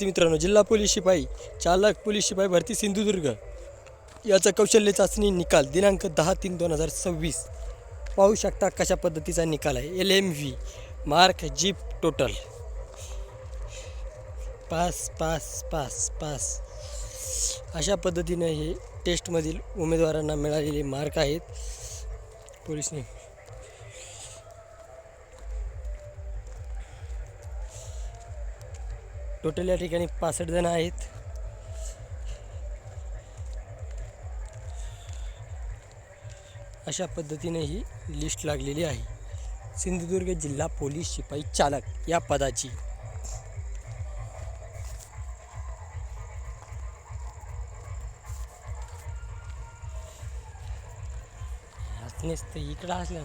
मित्रांनो, जिल्हा पोलीस शिपाई चालक पोलीस शिपाई भरती सिंधुदुर्ग याचा कौशल्य चाचणी निकाल दिनांक 10/3/2026 पाहू शकता कशा पद्धतीचा निकाल आहे। LMV mark jeep total pass pass pass pass अशा पद्धतीने हे टेस्टमधील उमेदवारांना मिळालेले मार्क आहेत। पोलीसने टोटल या ठिकाणी 65 जण आहेत। अशा पद्धतीने ही लिस्ट लागलेली आहे सिंधुदुर्ग जिल्हा पोलीस शिपाई चालक या पदाची। इकडं असलं